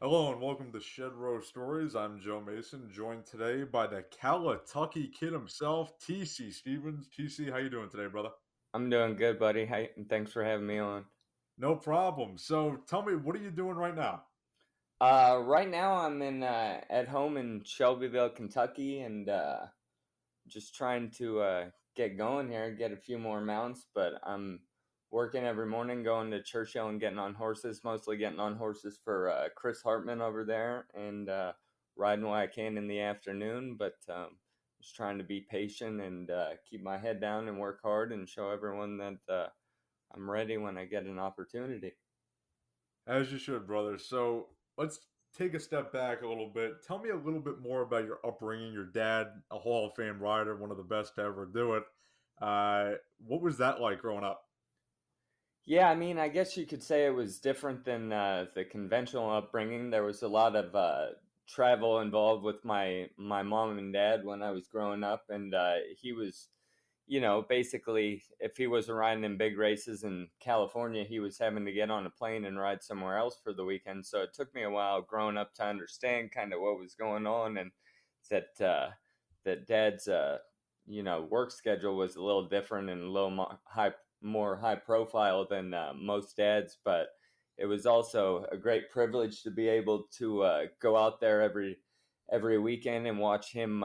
Hello and welcome to Shedrow Stories. I'm Joe Mason, joined today by the Calatucky kid himself, TC Stevens. TC, how you doing today, brother? I'm doing good, buddy. Hey, thanks for having me on. No problem. So tell me, what are you doing right now? Right now I'm in at home in Shelbyville, Kentucky, and just trying to get going here, get a few more mounts. But I'm working every morning, going to Churchill and getting on horses. Mostly getting on horses for Chris Hartman over there, and riding what I can in the afternoon. But just trying to be patient and keep my head down and work hard and show everyone that I'm ready when I get an opportunity. As you should, brother. So let's take a step back a little bit. Tell me a little bit more about your upbringing. Your dad, a Hall of Fame rider, one of the best to ever do it. What was that like growing up? Yeah, I mean, I guess you could say it was different than the conventional upbringing. There was a lot of travel involved with my mom and dad when I was growing up, and he was, basically, if he wasn't riding in big races in California, he was having to get on a plane and ride somewhere else for the weekend. So it took me a while growing up to understand kind of what was going on, and that that dad's work schedule was a little different and a little more high profile than most dads, but it was also a great privilege to be able to go out there every weekend and watch him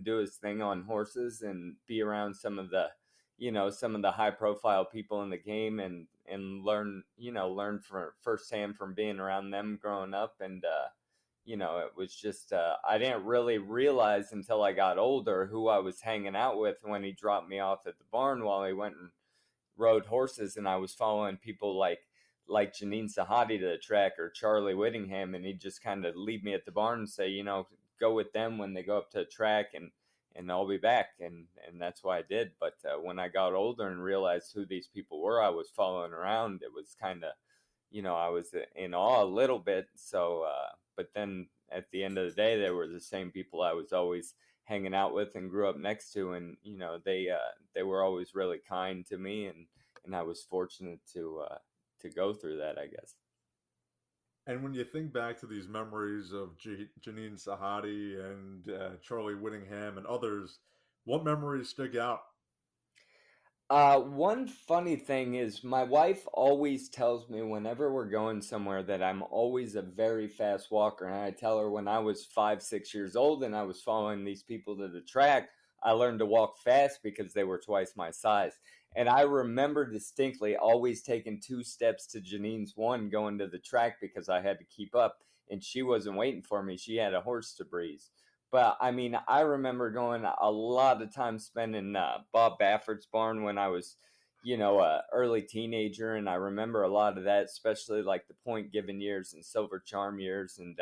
do his thing on horses and be around some of the high profile people in the game and learn from firsthand from being around them growing up. And it was just I didn't really realize until I got older who I was hanging out with when he dropped me off at the barn while he went and rode horses, and I was following people like Janine Sahadi to the track or Charlie Whittingham, and he'd just kind of leave me at the barn and say, go with them when they go up to the track, and I'll be back, and that's what I did. But when I got older and realized who these people were, I was following around. It was kind of, I was in awe a little bit. So, but then at the end of the day, they were the same people I was always hanging out with and grew up next to, and they were always really kind to me, and I was fortunate to go through that, I guess. And when you think back to these memories of Janine Sahadi and Charlie Whittingham and others, what memories stick out? One funny thing is my wife always tells me whenever we're going somewhere that I'm always a very fast walker. And I tell her when I was 5, 6 years old and I was following these people to the track, I learned to walk fast because they were twice my size. And I remember distinctly always taking 2 steps to Janine's one going to the track because I had to keep up. And she wasn't waiting for me. She had a horse to breeze. But I mean, I remember going a lot of time spending Bob Baffert's barn when I was, a early teenager, and I remember a lot of that, especially like the Point Given years and Silver Charm years. And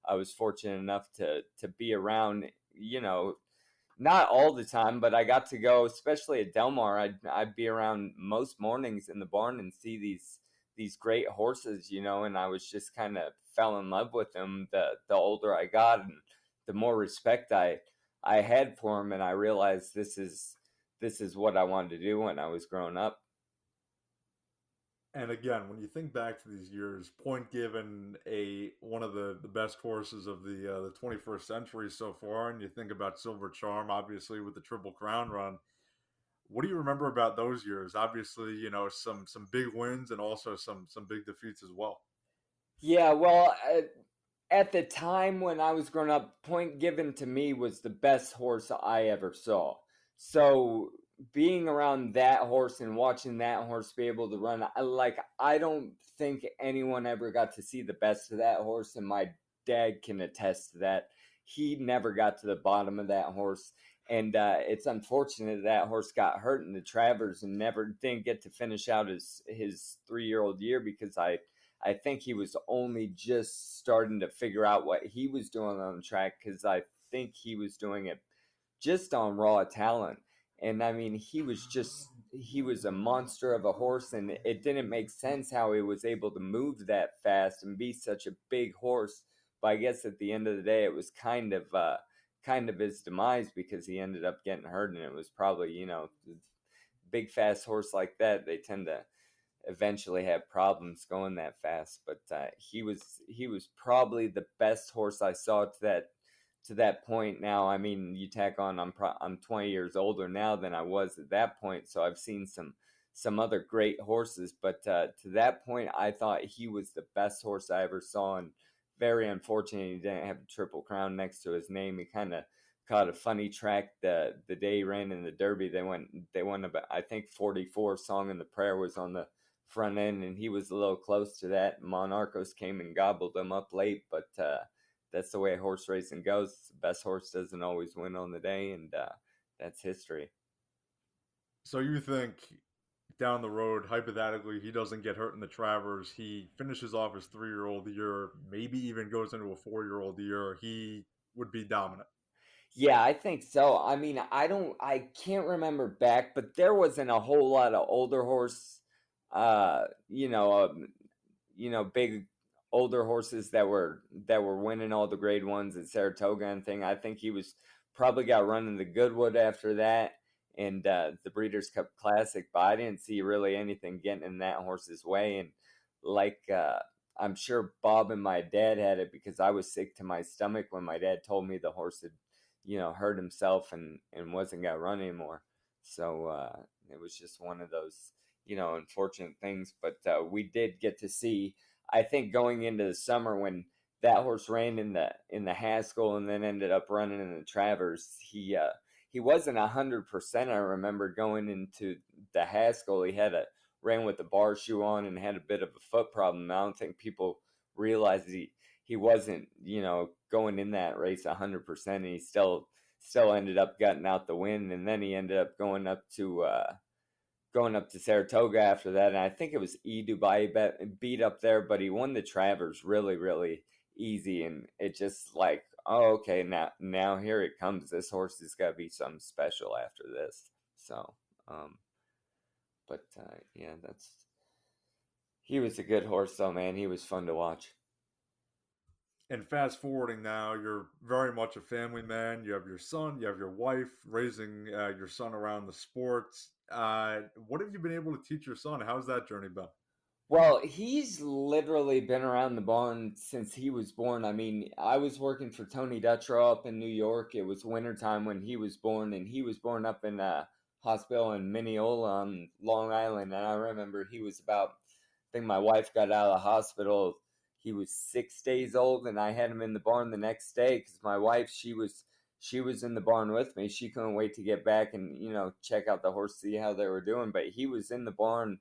I was fortunate enough to be around, not all the time, but I got to go, especially at Del Mar. I'd be around most mornings in the barn and see these great horses, and I was just kind of fell in love with them the older I got, and the more respect I had for him, and I realized this is what I wanted to do when I was growing up. And again, when you think back to these years, Point Given, a one of the best horses of the 21st century so far, and you think about Silver Charm, obviously with the Triple Crown run. What do you remember about those years? Obviously, some big wins and also some big defeats as well. Yeah, well, at the time when I was growing up, Point Given to me was the best horse I ever saw. So being around that horse and watching that horse be able to run, I don't think anyone ever got to see the best of that horse, and my dad can attest to that. He never got to the bottom of that horse, and it's unfortunate that horse got hurt in the Travers and never didn't get to finish out his 3 year old year because I think he was only just starting to figure out what he was doing on the track because I think he was doing it just on raw talent. And I mean, he was a monster of a horse, and it didn't make sense how he was able to move that fast and be such a big horse. But I guess at the end of the day, it was kind of his demise because he ended up getting hurt, and it was probably, big fast horse like that. They tend to eventually had problems going that fast. But he was probably the best horse I saw to that point. Now, I mean, you tack on, I'm 20 years older now than I was at that point, so I've seen some other great horses. But to that point, I thought he was the best horse I ever saw, and very unfortunate he didn't have a Triple Crown next to his name. He kind of caught a funny track the day he ran in the Derby. They won about, I think, 44. Song and the Prayer was on the front end, and he was a little close to that. Monarchos came and gobbled him up late, but that's the way horse racing goes. The best horse doesn't always win on the day, and that's history. So you think down the road, hypothetically, he doesn't get hurt in the Travers, he finishes off his 3-year-old year, maybe even goes into a 4-year-old year, he would be dominant. Yeah, I think so. I mean, I can't remember back, but there wasn't a whole lot of older horse, uh, you know, um, big older horses that were winning all the grade ones at Saratoga and thing. I think he was probably got running the Goodwood after that and the Breeders' Cup Classic, but I didn't see really anything getting in that horse's way. And like I'm sure Bob and my dad had it because I was sick to my stomach when my dad told me the horse had, hurt himself and wasn't gonna run anymore. So it was just one of those, unfortunate things. But we did get to see, I think, going into the summer when that horse ran in the Haskell and then ended up running in the Travers. He wasn't 100%. I remember going into the Haskell, he had a ran with the bar shoe on and had a bit of a foot problem. I don't think people realized he wasn't, going in that race 100%, and he still ended up gutting out the win. And then he ended up going up to Saratoga after that, and I think it was Dubai beat up there, but he won the Travers really, really easy, and it just like, oh, okay, now here it comes. This horse has got to be something special after this. So, but yeah, he was a good horse though, man. He was fun to watch. And fast forwarding now, you're very much a family man. You have your son, you have your wife, raising your son around the sports. What have you been able to teach your son? How's that journey been? Well, he's literally been around the barn since he was born. I mean, I was working for Tony Dutrow up in New York. It was wintertime when he was born, and he was born up in a hospital in Mineola on Long Island. And I remember he was about, I think my wife got out of the hospital. He was 6 days old, and I had him in the barn the next day because my wife, she was in the barn with me. She couldn't wait to get back and check out the horse, see how they were doing. But he was in the barn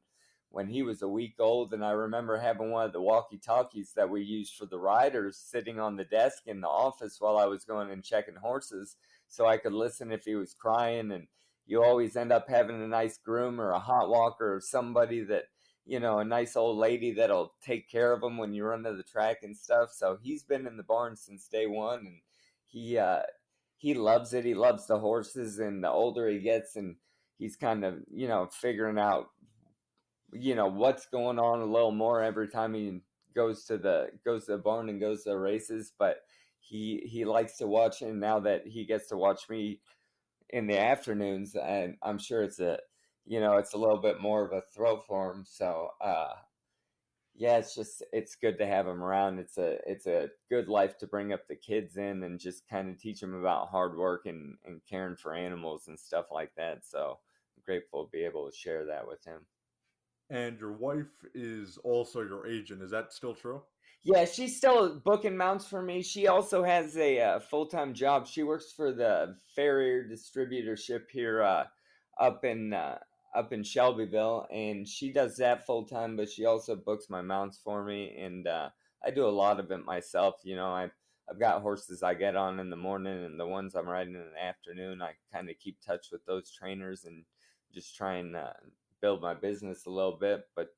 when he was a week old, and I remember having one of the walkie-talkies that we used for the riders sitting on the desk in the office while I was going and checking horses, so I could listen if he was crying. And you always end up having a nice groom or a hot walker or somebody that, a nice old lady that'll take care of him when you run to the track and stuff. So he's been in the barn since day one, and he loves it. He loves the horses, and the older he gets, and he's kind of figuring out what's going on a little more every time he goes to the barn and goes to the races. But he likes to watch, and now that he gets to watch me in the afternoons, and I'm sure it's a little bit more of a thrill for him. So yeah, it's good to have him around. It's a good life to bring up the kids in and just kind of teach them about hard work and caring for animals and stuff like that. So I'm grateful to be able to share that with him. And your wife is also your agent. Is that still true? Yeah, she's still booking mounts for me. She also has a full-time job. She works for the Farrier distributorship here up in uh, up in Shelbyville, and she does that full time. But she also books my mounts for me, and I do a lot of it myself. I've got horses I get on in the morning, and the ones I'm riding in the afternoon. I kind of keep touch with those trainers and just try and build my business a little bit. But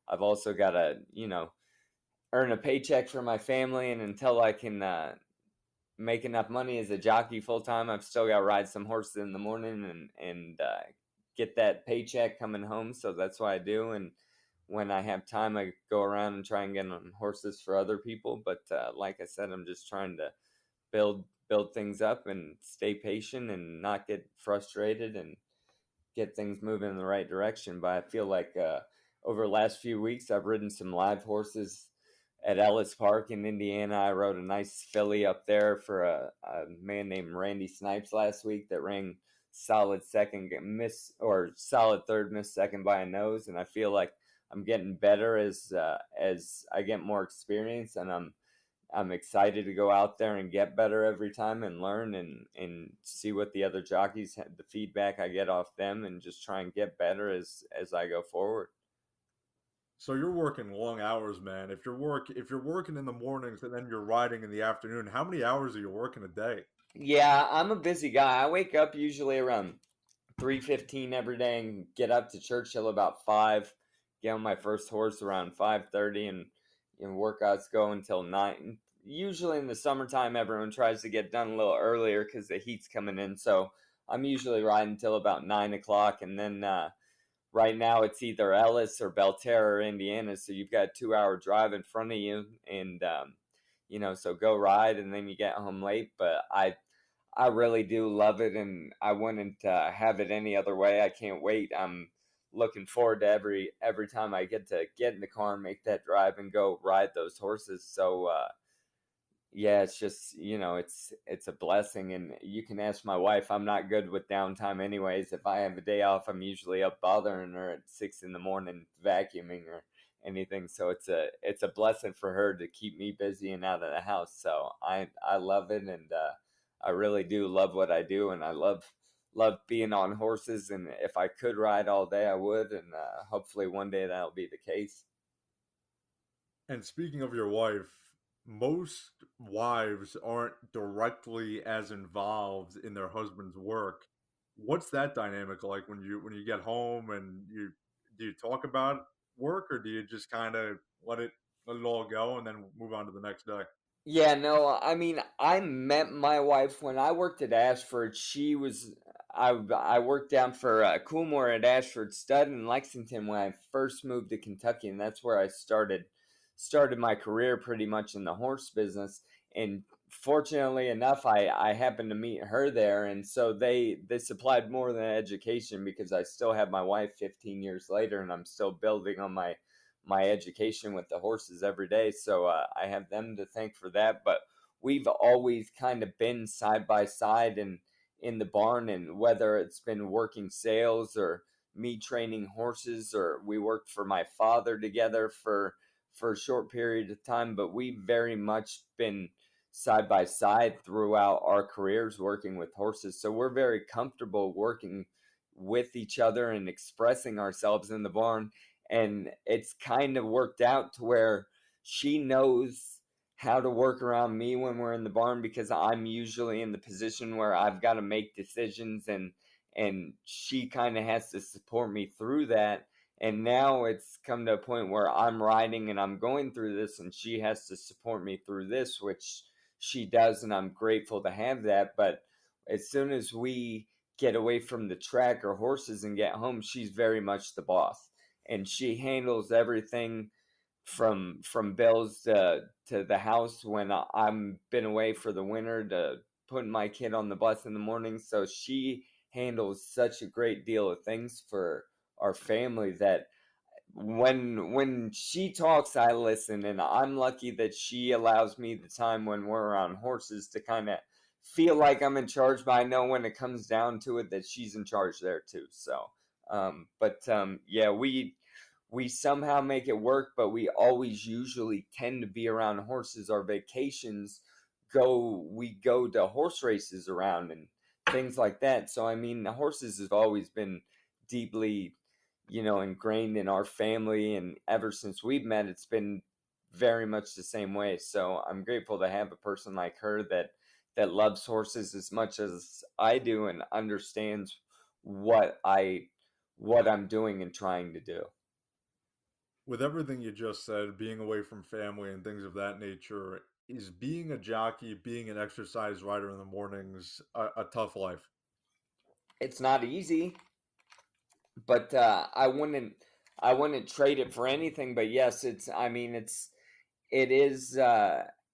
I've also got to earn a paycheck for my family, and until I can make enough money as a jockey full time, I've still got to ride some horses in the morning and get that paycheck coming home. So that's what I do. And when I have time, I go around and try and get on horses for other people. But like I said, I'm just trying to build things up and stay patient and not get frustrated and get things moving in the right direction. But I feel like over the last few weeks. I've ridden some live horses at Ellis Park in Indiana. I rode a nice filly up there for a man named Randy Snipes last week that ran solid second, miss or solid third, miss second by a nose, and I feel like I'm getting better as I get more experience, and I'm excited to go out there and get better every time and learn and see what the other jockeys, the feedback I get off them, and just try and get better as I go forward. So you're working long hours, man. If you're working in the mornings and then you're riding in the afternoon, how many hours are you working a day? Yeah, I'm a busy guy. I wake up usually around 3:15 every day and get up to church till about 5. Get on my first horse around 5:30, and workouts go until 9. Usually in the summertime, everyone tries to get done a little earlier because the heat's coming in. So I'm usually riding till about 9 o'clock, and then right now it's either Ellis or Belterra or Indiana. So you've got a 2-hour drive in front of you, and so go ride, and then you get home late. But I really do love it, and I wouldn't have it any other way. I can't wait. I'm looking forward to every time I get to get in the car and make that drive and go ride those horses. So yeah, it's just it's a blessing, and you can ask my wife. I'm not good with downtime, anyways. If I have a day off, I'm usually up bothering her at 6 in the morning, vacuuming or anything. So it's a blessing for her to keep me busy and out of the house. So I love it, and I really do love what I do, and I love being on horses. And if I could ride all day, I would, and hopefully one day that'll be the case. And speaking of your wife, most wives aren't directly as involved in their husband's work. What's that dynamic like when you get home and you do you talk about work, or do you just kind of let it all go and then move on to the next day? Yeah, no, I mean, I met my wife when I worked at Ashford. I worked down for Coolmore at Ashford Stud in Lexington when I first moved to Kentucky, and that's where I started my career pretty much in the horse business. And fortunately enough, I happened to meet her there, and so they supplied more than education because I still have my wife 15 years later, and I'm still building on my education with the horses every day. So I have them to thank for that. But we've always kind of been side by side in the barn, and whether it's been working sales or me training horses, or we worked for my father together for a short period of time. But we've very much been side by side throughout our careers working with horses. So we're very comfortable working with each other and expressing ourselves in the barn, and it's kind of worked out to where she knows how to work around me when we're in the barn, because I'm usually in the position where I've got to make decisions, and she kind of has to support me through that. And now it's come to a point where I'm riding and I'm going through this, and she has to support me through this, which she does, and I'm grateful to have that. But as soon as we get away from the track or horses and get home, she's very much the boss, and she handles everything from bills to the house when I'm been away for the winter, to putting my kid on the bus in the morning. So she handles such a great deal of things for our family that when she talks, I listen, and I'm lucky that she allows me the time when we're around horses to kind of feel like I'm in charge. But I know when it comes down to it that she's in charge there too. So, yeah, we somehow make it work, but we always usually tend to be around horses. Our vacations we go to horse races around and things like that. So I mean, the horses have always been deeply, ingrained in our family, and ever since we've met, it's been very much the same way. So I'm grateful to have a person like her that loves horses as much as I do and understands what I'm doing and trying to do. With everything you just said, being away from family and things of that nature, is being a jockey, being an exercise rider in the mornings, a tough life? It's not easy, but I wouldn't trade it for anything. But yes, it is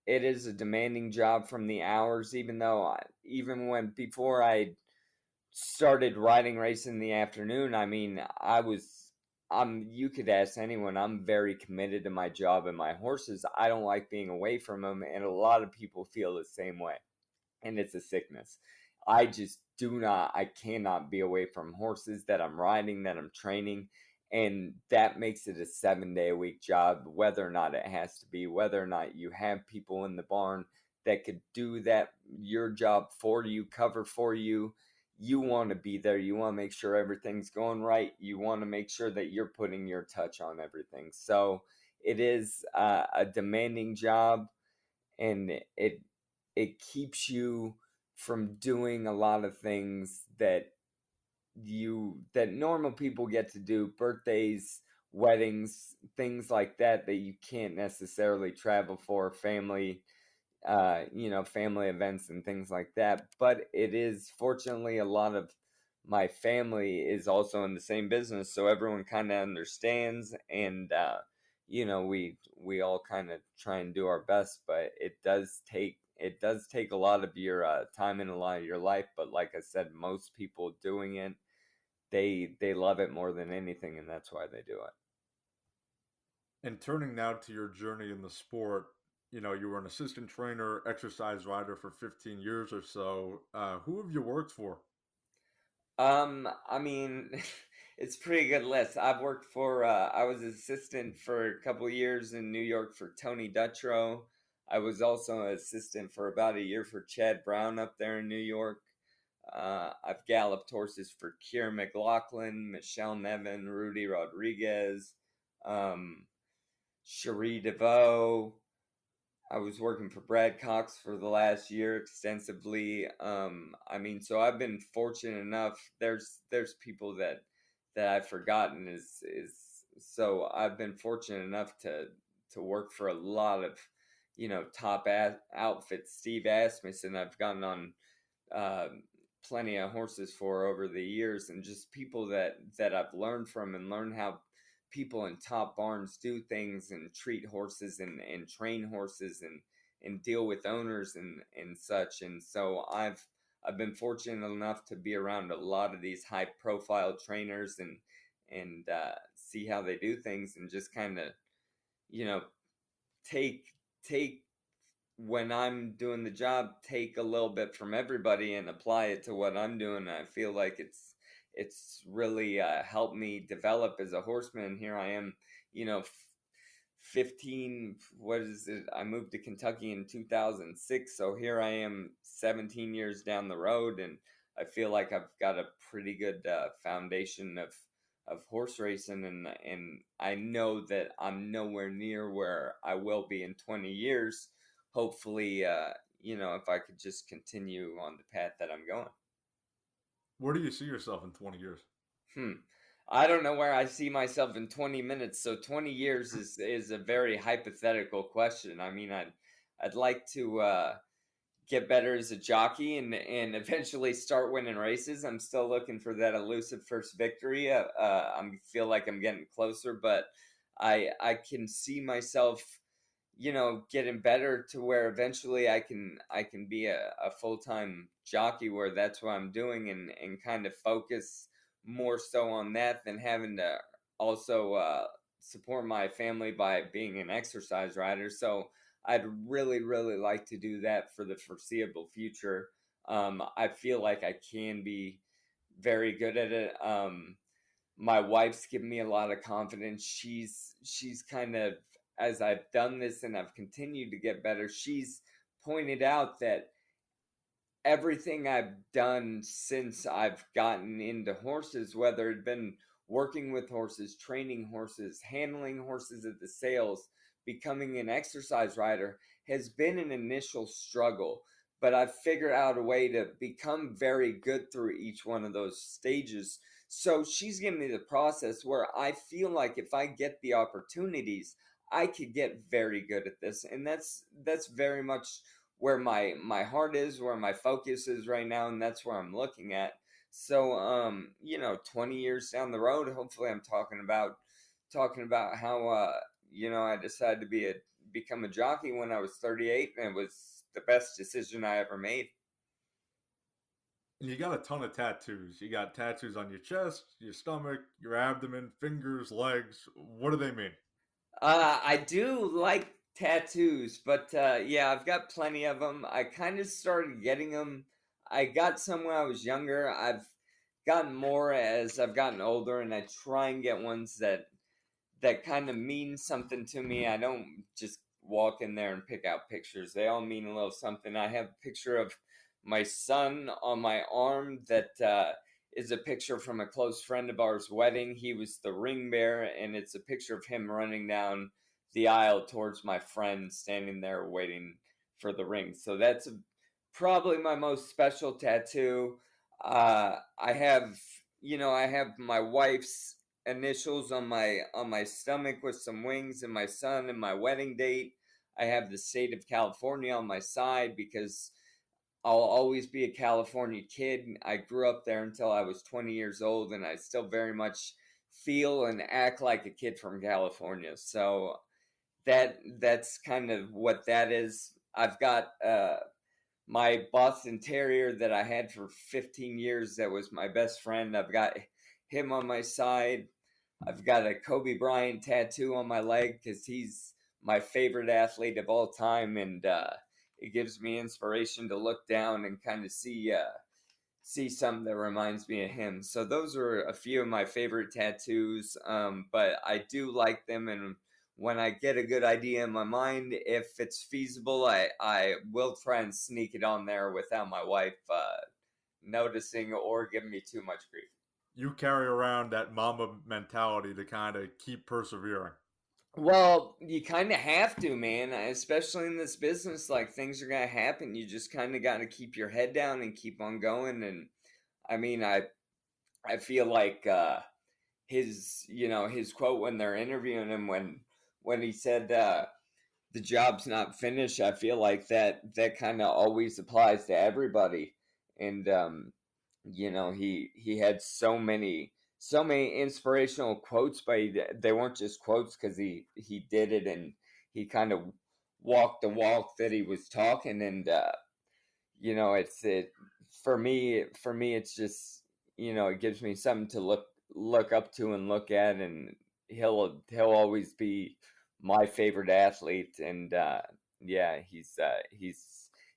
it is a demanding job from the hours. Even though even when before I started riding race in the afternoon, I mean, you could ask anyone, I'm very committed to my job and my horses. I don't like being away from them, and a lot of people feel the same way, and it's a sickness. I just do not, I cannot be away from horses that I'm riding, that I'm training, and that makes it a 7 day a week job, whether or not it has to be, whether or not you have people in the barn that could do that, your job for you, cover for you. You want to be there. You want to make sure everything's going right. You want to make sure that you're putting your touch on everything. So it is a demanding job, and it keeps you from doing a lot of things that normal people get to do, birthdays, weddings, things like that, that you can't necessarily travel for, family, family events and things like that. But it is, fortunately, a lot of my family is also in the same business, so everyone kind of understands, and we all kind of try and do our best. But it does take a lot of your time and a lot of your life. But like I said, most people doing it, they love it more than anything, and that's why they do it. And turning now to your journey in the sport, you were an assistant trainer, exercise rider for 15 years or so. Who have you worked for? I mean, it's a pretty good list. I've worked for, I was assistant for a couple years in New York for Tony Dutrow. I was also an assistant for about a year for Chad Brown up there in New York. I've galloped horses for Keir McLaughlin, Michelle Nevin, Rudy Rodriguez, um, Cherie DeVoe. I was working for Brad Cox for the last year extensively. I mean, so I've been fortunate enough. There's people that I've forgotten is so I've been fortunate enough to work for a lot of top outfits. Steve Asmussen, I've gotten on um, plenty of horses for over the years, and just people that I've learned from and learned how people in top barns do things and treat horses and train horses and deal with owners and such. And so I've been fortunate enough to be around a lot of these high profile trainers and see how they do things, and just kind of you know take when I'm doing the job, take a little bit from everybody and apply it to what I'm doing. I feel like it's really helped me develop as a horseman. Here I am, you know, 15, what is it? I moved to Kentucky in 2006, so here I am 17 years down the road, and I feel like I've got a pretty good foundation of horse racing, and I know that I'm nowhere near where I will be in 20 years. Hopefully, if I could just continue on the path that I'm going. Where do you see yourself in 20 years? Hmm. I don't know where I see myself in 20 minutes. So 20 years is a very hypothetical question. I mean, I'd like to get better as a jockey and eventually start winning races. I'm still looking for that elusive first victory. I feel like I'm getting closer, but I can see myself, getting better to where eventually I can be a full time jockey, where that's what I'm doing, and kind of focus more so on that than having to also support my family by being an exercise rider. So I'd really, really like to do that for the foreseeable future. I feel like I can be very good at it. My wife's given me a lot of confidence. She's kind of, as I've done this and I've continued to get better, she's pointed out that everything I've done since I've gotten into horses, whether it been working with horses, training horses, handling horses at the sales, becoming an exercise rider, has been an initial struggle. But I've figured out a way to become very good through each one of those stages. So she's given me the process where I feel like if I get the opportunities, I could get very good at this. And that's very much where my heart is, where my focus is right now, and that's where I'm looking at. So 20 years down the road, hopefully I'm talking about how I decided to become a jockey when I was 38, and it was the best decision I ever made. And you got a ton of tattoos. You got tattoos on your chest, your stomach, your abdomen, fingers, legs. What do they mean? I do like tattoos, but yeah, I've got plenty of them. I kind of started getting them. I got some when I was younger. I've gotten more as I've gotten older, and I try and get ones that kind of mean something to me. I don't just walk in there and pick out pictures. They all mean a little something. I have a picture of my son on my arm that is a picture from a close friend of ours' wedding. He was the ring bearer, and it's a picture of him running down the aisle towards my friend standing there waiting for the ring. So that's probably my most special tattoo. I have, I have my wife's initials on my stomach with some wings and my son and my wedding date. I have the state of California on my side because I'll always be a California kid. I grew up there until I was 20 years old and I still very much feel and act like a kid from California. So that's kind of what that is. I've got my Boston Terrier that I had for 15 years that was my best friend. I've got him on my side. I've got a Kobe Bryant tattoo on my leg because he's my favorite athlete of all time, and it gives me inspiration to look down and kind of see something that reminds me of him. So those are a few of my favorite tattoos, but I do like them, and when I get a good idea in my mind, if it's feasible, I will try and sneak it on there without my wife noticing or giving me too much grief. You carry around that mamba mentality to kind of keep persevering. Well, you kind of have to, man, especially in this business. Like, things are going to happen. You just kind of got to keep your head down and keep on going. And I mean, I feel like his quote when they're interviewing him when he said the job's not finished. I feel like that kind of always applies to everybody. And he had so many inspirational quotes, but they weren't just quotes because he did it and he kind of walked the walk that he was talking. And it's it for me it's just it gives me something to look up to and look at, and he'll always be my favorite athlete. And yeah,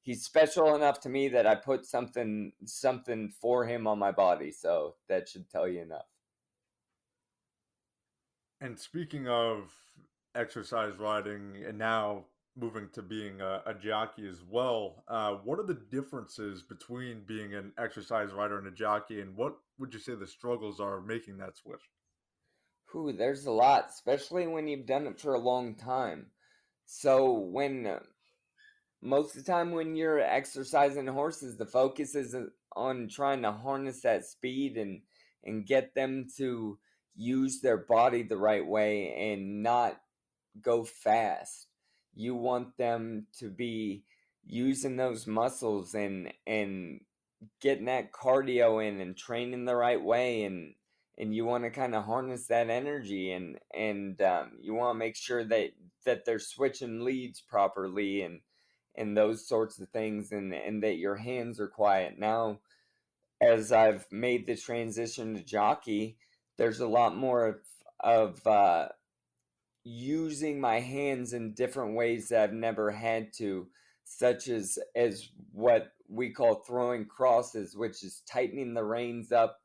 he's special enough to me that I put something for him on my body, so that should tell you enough. And speaking of exercise riding and now moving to being a jockey as well, what are the differences between being an exercise rider and a jockey, and what would you say the struggles are of making that switch? Whew, there's a lot, especially when you've done it for a long time. So when most of the time when you're exercising horses, the focus is on trying to harness that speed and get them to use their body the right way and not go fast. You want them to be using those muscles and getting that cardio in and training the right way, and you want to kind of harness that energy, and you want to make sure that they're switching leads properly and those sorts of things, and that your hands are quiet. Now, as I've made the transition to jockey, there's a lot more of using my hands in different ways that I've never had to, such as what we call throwing crosses, which is tightening the reins up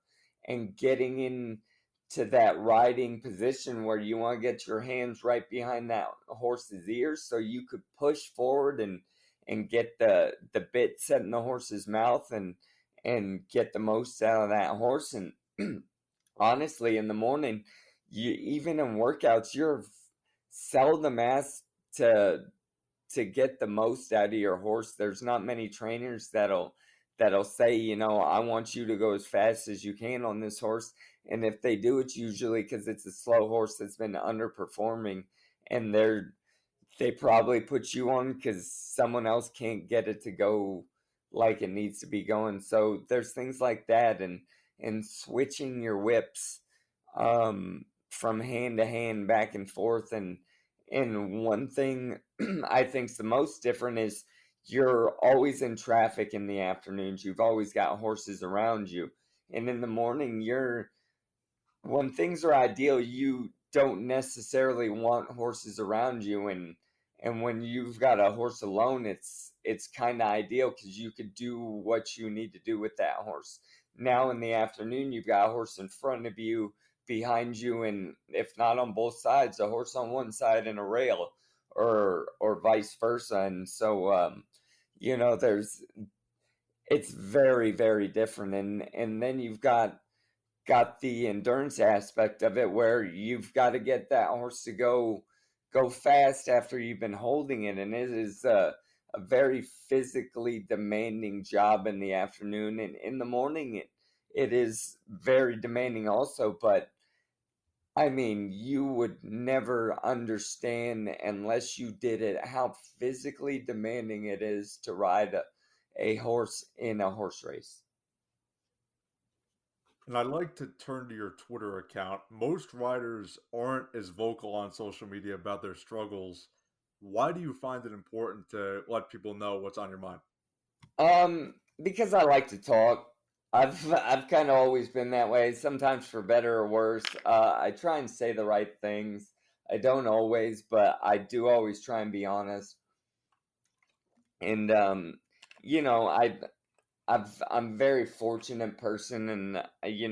and getting into that riding position where you want to get your hands right behind that horse's ears so you could push forward and get the bit set in the horse's mouth and get the most out of that horse. And honestly, in the morning, you even in workouts, you're seldom asked to get the most out of your horse. There's not many trainers that'll say, I want you to go as fast as you can on this horse. And if they do, it's usually because it's a slow horse that's been underperforming, and they probably put you on because someone else can't get it to go like it needs to be going. So there's things like that, and switching your whips from hand to hand, back and forth. And one thing I think's the most different is you're always in traffic in the afternoons. You've always got horses around you. And in the morning, when things are ideal, you don't necessarily want horses around you, and when you've got a horse alone, it's kind of ideal because you could do what you need to do with that horse. Now in the afternoon, you've got a horse in front of you, behind you, and if not on both sides, a horse on one side and a rail, or vice versa. And so there's it's very, very different. And then you've got the endurance aspect of it, where you've got to get that horse to go fast after you've been holding it, and it is a very physically demanding job in the afternoon. And in the morning, it is very demanding also. But I mean, you would never understand unless you did it how physically demanding it is to ride a horse in a horse race. And I'd like to turn to your Twitter account. Most riders aren't as vocal on social media about their struggles. Why do you find it important to let people know what's on your mind? Because I like to talk. I've kind of always been that way, sometimes for better or worse. I try and say the right things. I don't always, but I do always try and be honest. And you know, I'm a very fortunate person, and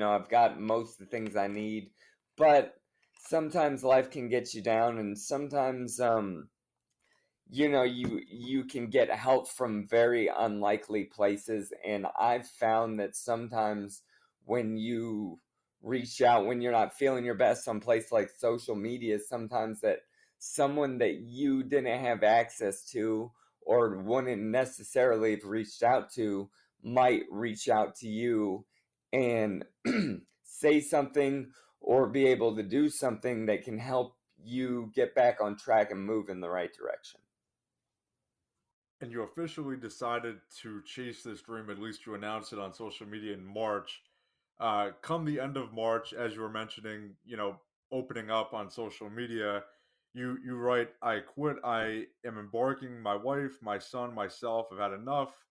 I've got most of the things I need. But sometimes life can get you down, and sometimes you can get help from very unlikely places. And I've found that sometimes when you reach out when you're not feeling your best on place like social media, sometimes that someone that you didn't have access to or wouldn't necessarily have reached out to might reach out to you and say something or be able to do something that can help you get back on track and move in the right direction. And you officially decided to chase this dream, at least you announced it on social media in March. Come the end of March, as you were mentioning, opening up on social media, you write, "I quit. I am embarking. My wife, my son, myself have had enough.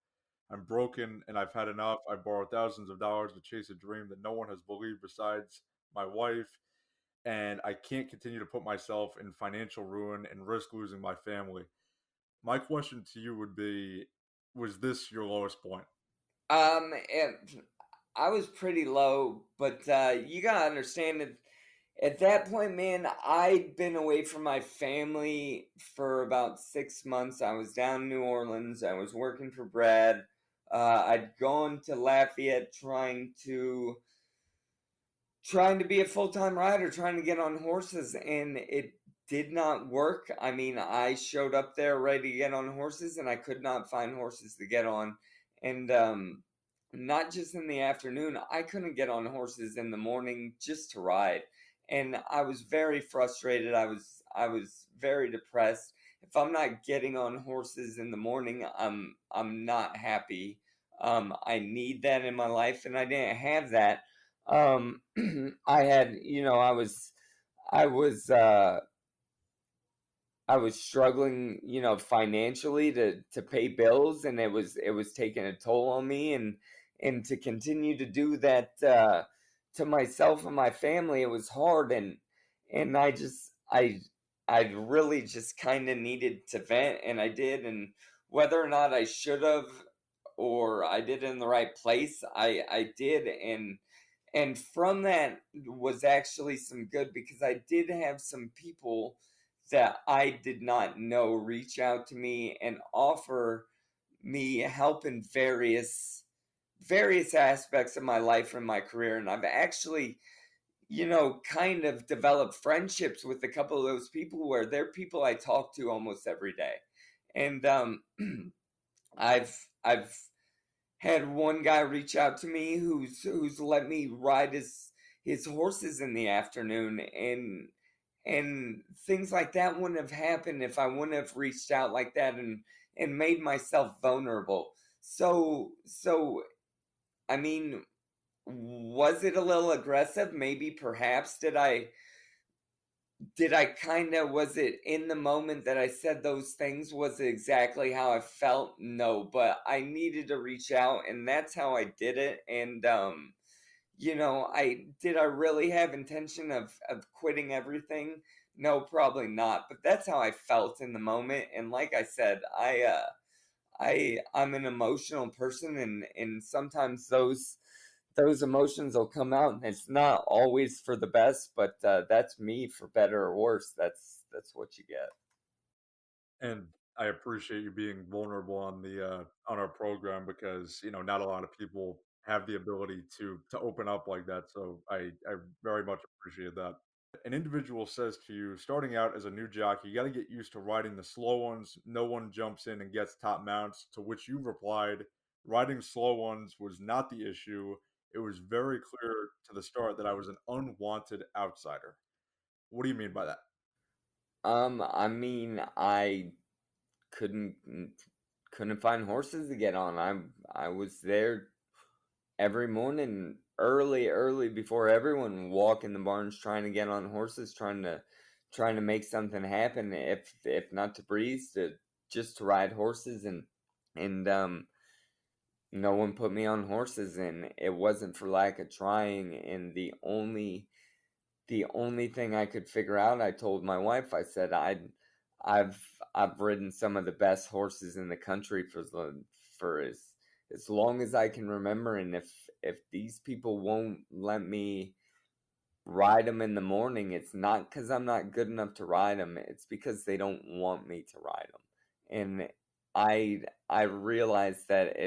I'm broken and I've had enough. I borrowed thousands of dollars to chase a dream that no one has believed besides my wife, and I can't continue to put myself in financial ruin and risk losing my family." My question to you would be, was this your lowest point? I was pretty low, but you gotta understand that at that point, man, I'd been away from my family for about 6 months. I was down in New Orleans. I was working for Brad. I'd gone to Lafayette trying to be a full-time rider, trying to get on horses, and it did not work. I mean, I showed up there ready to get on horses, and I could not find horses to get on. And not just in the afternoon, I couldn't get on horses in the morning just to ride. And I was very frustrated. I was very depressed. If I'm not getting on horses in the morning, I'm not happy. I need that in my life, and I didn't have that. um I had, I was uh I was struggling, financially to pay bills, and it was taking a toll on me. And to continue to do that to myself and my family, it was hard. And I really just kind of needed to vent, and I did. And whether or not I should have or I did it in the right place, I did. And from that was actually some good, because I did have some people that I did not know reach out to me and offer me help in various aspects of my life and my career. And I've actually, kind of developed friendships with a couple of those people, where they're people I talk to almost every day. And I've had one guy reach out to me who's let me ride his horses in the afternoon. And things like that wouldn't have happened if I wouldn't have reached out like that and made myself vulnerable. So I mean, was it a little aggressive? Maybe, perhaps. Did I kind of, was it in the moment that I said those things? Was it exactly how I felt? No, but I needed to reach out, and that's how I did it. And I really have intention of quitting everything? No, probably not. But that's how I felt in the moment. And like I said, I'm an emotional person, and sometimes those emotions will come out, and it's not always for the best, but that's me, for better or worse. That's what you get. And I appreciate you being vulnerable on our program because, not a lot of people have the ability to open up like that. So I very much appreciate that. An individual says to you, starting out as a new jockey, you got to get used to riding the slow ones. No one jumps in and gets top mounts. To which you replied, riding slow ones was not the issue. It was very clear to the start that I was an unwanted outsider. What do you mean by that? I mean, I couldn't couldn't find horses to get on. I was there every morning, early before everyone, walking the barns, trying to get on horses, trying to make something happen. If not to breeze, to just to ride horses. And no one put me on horses, and it wasn't for lack of trying. And the only thing I could figure out, I told my wife, I said, I've I've ridden some of the best horses in the country for as long as I can remember, and if these people won't let me ride them in the morning, it's not because I'm not good enough to ride them. It's because they don't want me to ride them. And I realized that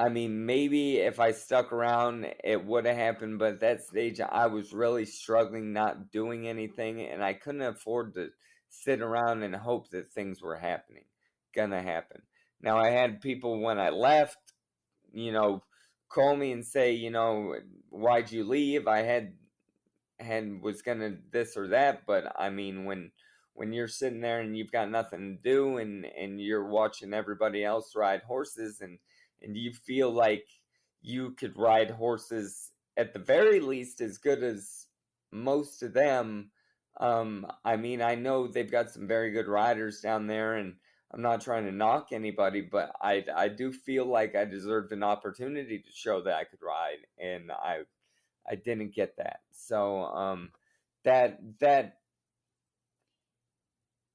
I mean, maybe if I stuck around, it would have happened, but at that stage, I was really struggling, not doing anything, and I couldn't afford to sit around and hope that things were gonna happen. Now, I had people when I left, you know, call me and say, why'd you leave? I had was gonna this or that, but I mean, when you're sitting there and you've got nothing to do, and you're watching everybody else ride horses, and you feel like you could ride horses at the very least as good as most of them. I mean, I know they've got some very good riders down there, and I'm not trying to knock anybody, but I do feel like I deserved an opportunity to show that I could ride, and I didn't get that. So that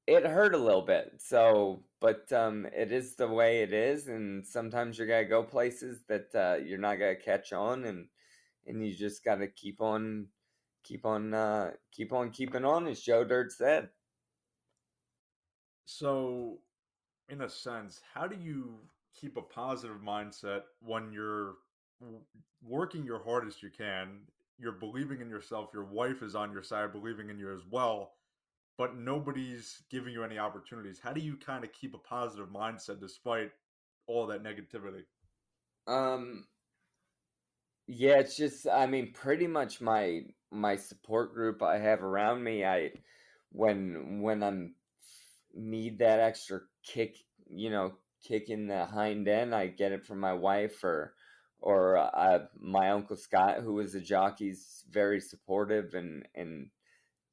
it hurt a little bit. So, but it is the way it is, and sometimes you gotta go places that you're not gonna catch on, and you just gotta keep on keeping on, as Joe Dirt said. So, in a sense, how do you keep a positive mindset when you're w- working your hardest you can? You're believing in yourself. Your wife is on your side, believing in you as well, but nobody's giving you any opportunities. How do you kind of keep a positive mindset despite all that negativity? Um, Yeah, it's just, I mean, pretty much my support group I have around me. When I'm need that extra kick, kick in the hind end, I get it from my wife, or my uncle Scott, who is a jockey. He's very supportive, and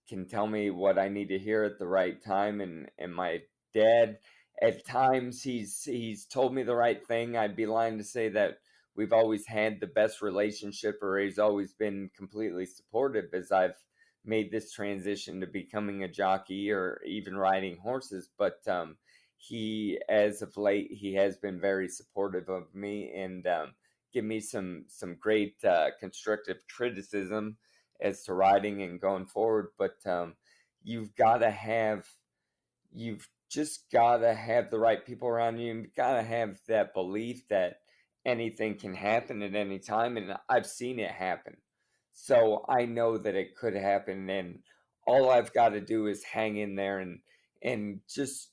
can tell me what I need to hear at the right time. And my dad, at times, he's told me the right thing. I'd be lying to say that we've always had the best relationship, or he's always been completely supportive as I've made this transition to becoming a jockey or even riding horses. But as of late, he has been very supportive of me, and give me some great constructive criticism as to riding and going forward. But you've got to have, you've just got to have the right people around you. You've got to have that belief that anything can happen at any time. And I've seen it happen. So I know that it could happen. And all I've got to do is hang in there, and just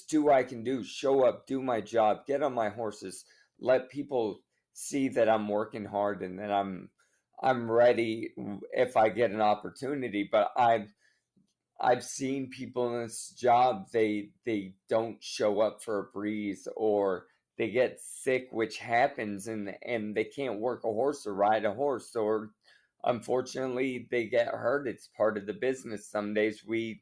do what I can do. Show up, do my job, get on my horses, let people see that I'm working hard, and that I'm ready if I get an opportunity. But I've seen people in this job, they don't show up for a breeze, or they get sick, which happens, and they can't work a horse or ride a horse, or unfortunately they get hurt. It's part of the business. Some days we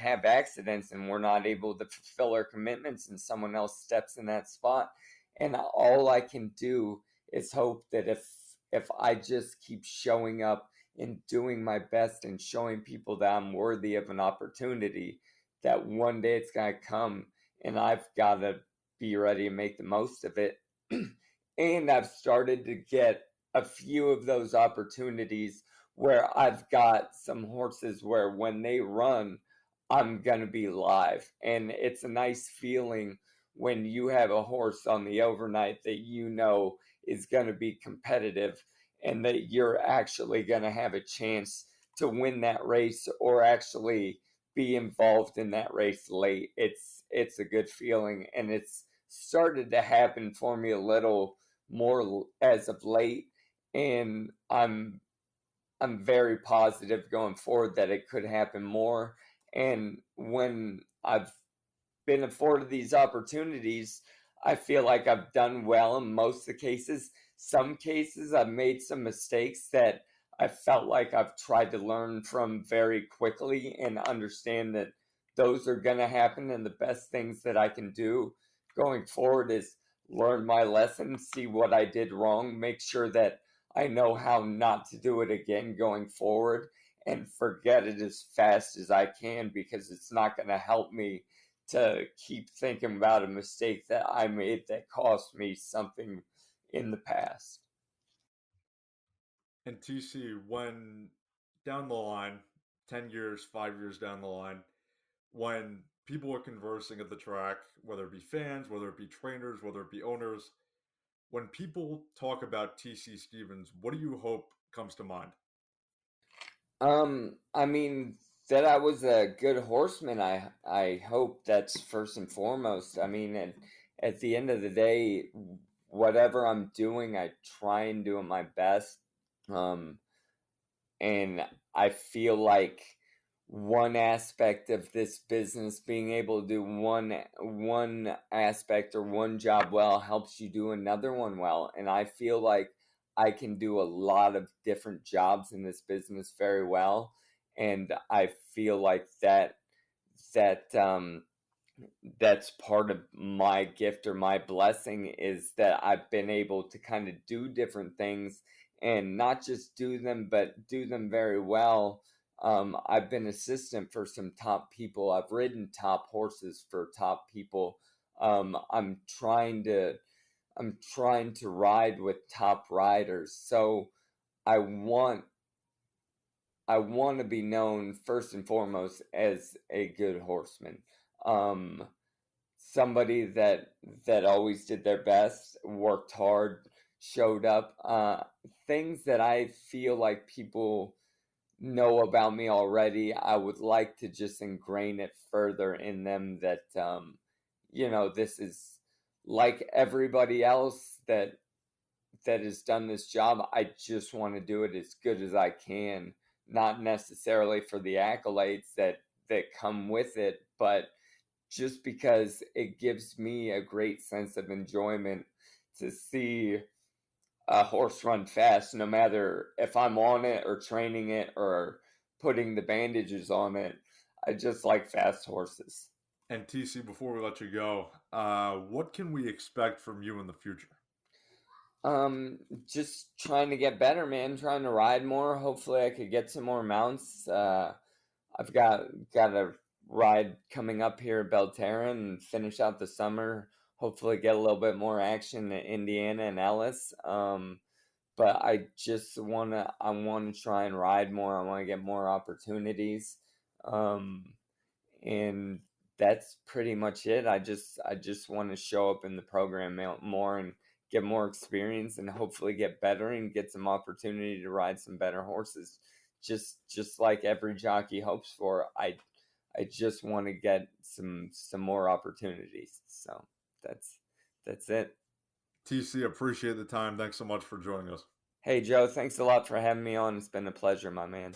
have accidents and we're not able to fulfill our commitments and someone else steps in that spot. And all I can do is hope that if I just keep showing up and doing my best and showing people that I'm worthy of an opportunity, that one day it's going to come and I've got to be ready to make the most of it. And I've started to get a few of those opportunities where I've got some horses where when they run, I'm going to be live. And it's a nice feeling when you have a horse on the overnight that you know is going to be competitive and that you're actually going to have a chance to win that race or actually be involved in that race late. It's a good feeling, and it's started to happen for me a little more as of late, and I'm very positive going forward that it could happen more. And when I've been afforded these opportunities, I feel like I've done well in most of the cases. Some cases I've made some mistakes that I felt like I've tried to learn from very quickly and understand that those are going to happen. And the best things that I can do going forward is learn my lesson, see what I did wrong, make sure that I know how not to do it again going forward, and forget it as fast as I can because it's not going to help me to keep thinking about a mistake that I made that cost me something in the past. And TC, when down the line, 10 years, 5 years down the line, when people are conversing at the track, whether it be fans, whether it be trainers, whether it be owners, when people talk about TC Stevens, what do you hope comes to mind? I mean that I was a good horseman. I hope that's first and foremost. I mean, at the end of the day, whatever I'm doing, I try and do my best. Um, and I feel like one aspect of this business, being able to do one aspect or one job well, helps you do another one well. And I feel like I can do a lot of different jobs in this business very well, and I feel like that that's part of my gift or my blessing, is that I've been able to kind of do different things and not just do them, but do them very well. I've been assistant for some top people. I've ridden top horses for top people. I'm trying to ride with top riders. So I want I want to be known first and foremost as a good horseman. Um, Somebody that always did their best, worked hard, showed up. Things that I feel like people know about me already, I would like to just ingrain it further in them that this is like everybody else that has done this job. I just want to do it as good as I can, not necessarily for the accolades that come with it, but just because it gives me a great sense of enjoyment to see a horse run fast, no matter if I'm on it or training it or putting the bandages on it. I just like fast horses. And TC, before we let you go, what can we expect from you in the future? Um, just trying to get better, man. Trying to ride more. Hopefully, I could get some more mounts. I've got a ride coming up here at Belterra and finish out the summer. Hopefully, get a little bit more action in Indiana and Ellis. But I want to try and ride more. I want to get more opportunities. Um, and that's pretty much it. I just want to show up in the program more and get more experience and hopefully get better and get some opportunity to ride some better horses. Just like every jockey hopes for. I just want to get some more opportunities. So that's that's it. TC, appreciate the time. Thanks so much for joining us. Hey Joe, thanks a lot for having me on. It's been a pleasure, my man.